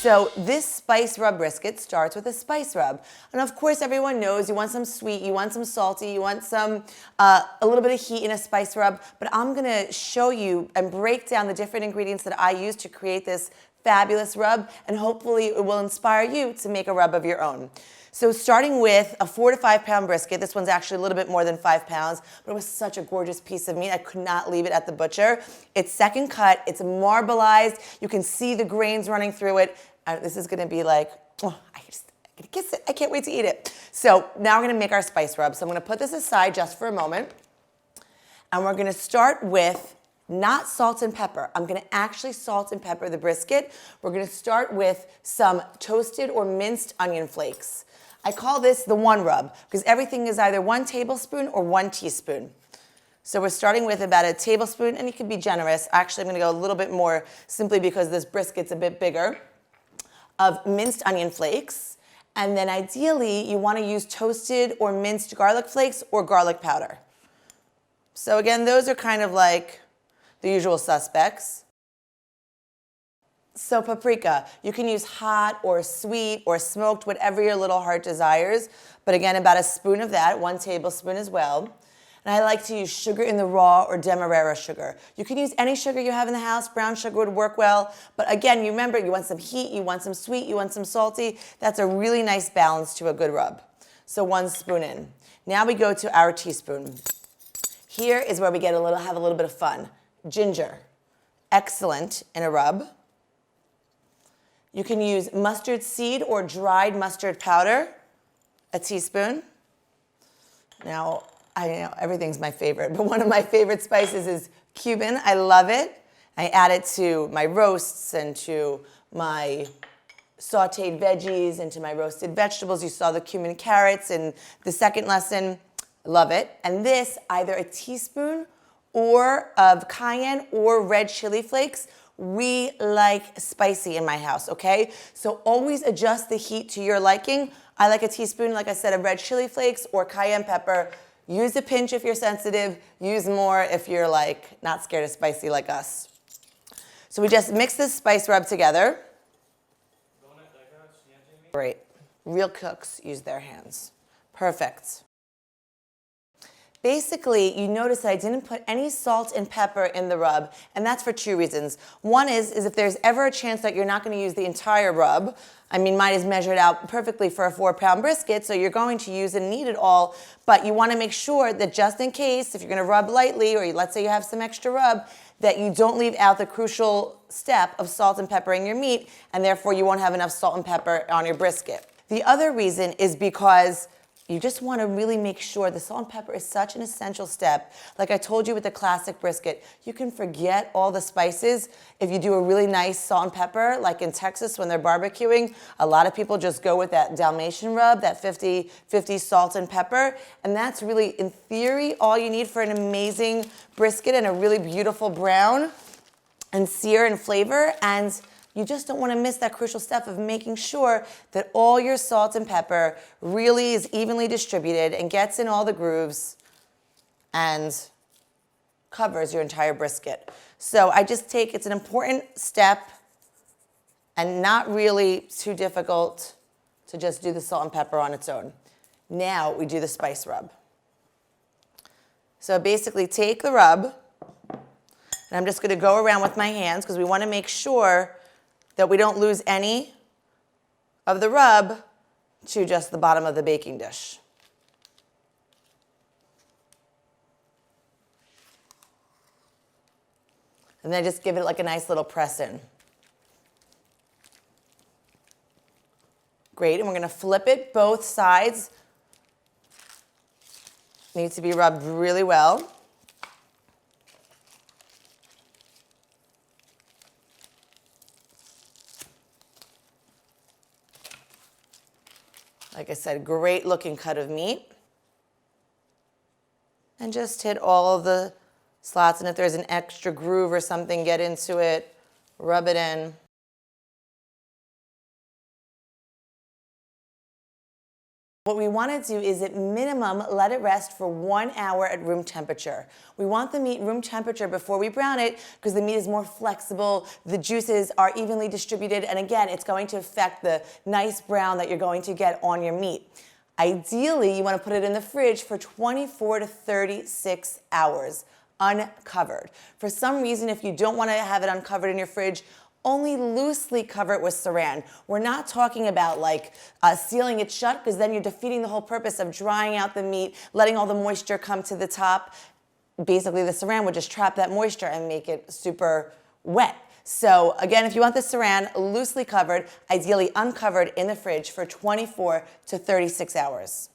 So this spice rub brisket starts with a spice rub. And of course, everyone knows you want some sweet, you want some salty, you want some, a little bit of heat in a spice rub. But I'm gonna show you and break down the different ingredients that I use to create this fabulous rub. And hopefully it will inspire you to make a rub of your own. So starting with a 4 to 5 pound brisket, this one's actually a little bit more than 5 pounds, but it was such a gorgeous piece of meat. I could not leave it at the butcher. It's second cut, it's marbleized. You can see the grains running through it. This is gonna be like, oh, I gotta kiss it. I can't wait to eat it. So now we're gonna make our spice rub. So I'm gonna put this aside just for a moment. And we're gonna start with not salt and pepper. I'm gonna actually salt and pepper the brisket. We're gonna start with some toasted or minced onion flakes. I call this the one rub because everything is either 1 tablespoon or 1 teaspoon. So we're starting with about a tablespoon, and you can be generous. Actually, I'm gonna go a little bit more simply because this brisket's a bit bigger, of minced onion flakes. And then ideally, you wanna use toasted or minced garlic flakes or garlic powder. So again, those are kind of like the usual suspects. So paprika, you can use hot or sweet or smoked, whatever your little heart desires. But again, about a spoon of that, 1 tablespoon as well. And I like to use sugar in the raw or demerara sugar. You can use any sugar you have in the house. Brown sugar would work well. But again, you remember, you want some heat, you want some sweet, you want some salty. That's a really nice balance to a good rub. So 1 spoon in. Now we go to our teaspoon. Here is where we have a little bit of fun. Ginger, excellent in a rub. You can use mustard seed or dried mustard powder, a teaspoon. Now, I know everything's my favorite, but one of my favorite spices is cumin. I love it. I add it to my roasts and to my sauteed veggies and to my roasted vegetables. You saw the cumin carrots in the second lesson. Love it. And this, either a teaspoon or of cayenne or red chili flakes. We like spicy in my house, okay? So always adjust the heat to your liking. I like a teaspoon, like I said, of red chili flakes or cayenne pepper. Use a pinch if you're sensitive. Use more if you're like not scared of spicy like us. So we just mix this spice rub together. Great. Real cooks use their hands. Perfect. Basically, you notice that I didn't put any salt and pepper in the rub, and that's for 2 reasons. One is if there's ever a chance that you're not going to use the entire rub, I mean, mine is measured out perfectly for a 4 pound brisket, so you're going to use and need it all, but you want to make sure that just in case, if you're going to rub lightly, or let's say you have some extra rub, that you don't leave out the crucial step of salt and pepper in your meat, and therefore you won't have enough salt and pepper on your brisket. The other reason is because you just want to really make sure the salt and pepper is such an essential step. Like I told you with the classic brisket, you can forget all the spices if you do a really nice salt and pepper, like in Texas when they're barbecuing. A lot of people just go with that Dalmatian rub, that 50-50 salt and pepper. And that's really, in theory, all you need for an amazing brisket and a really beautiful brown and sear and flavor. And you just don't want to miss that crucial step of making sure that all your salt and pepper really is evenly distributed and gets in all the grooves and covers your entire brisket. So I just it's an important step and not really too difficult to just do the salt and pepper on its own. Now we do the spice rub. So basically take the rub, and I'm just going to go around with my hands because we want to make sure that we don't lose any of the rub to just the bottom of the baking dish. And then just give it like a nice little press in. Great, and we're gonna flip it. Both sides need to be rubbed really well. Like I said, great looking cut of meat. And just hit all of the slots, and if there's an extra groove or something, get into it, rub it in. What we want to do is at minimum let it rest for 1 hour at room temperature. We want the meat room temperature before we brown it because the meat is more flexible, the juices are evenly distributed, and again, it's going to affect the nice brown that you're going to get on your meat. Ideally, you want to put it in the fridge for 24 to 36 hours, uncovered. For some reason, if you don't want to have it uncovered in your fridge, only loosely cover it with saran. We're not talking about like sealing it shut because then you're defeating the whole purpose of drying out the meat, letting all the moisture come to the top. Basically, the saran would just trap that moisture and make it super wet. So again, if you want the saran loosely covered, ideally uncovered in the fridge for 24 to 36 hours.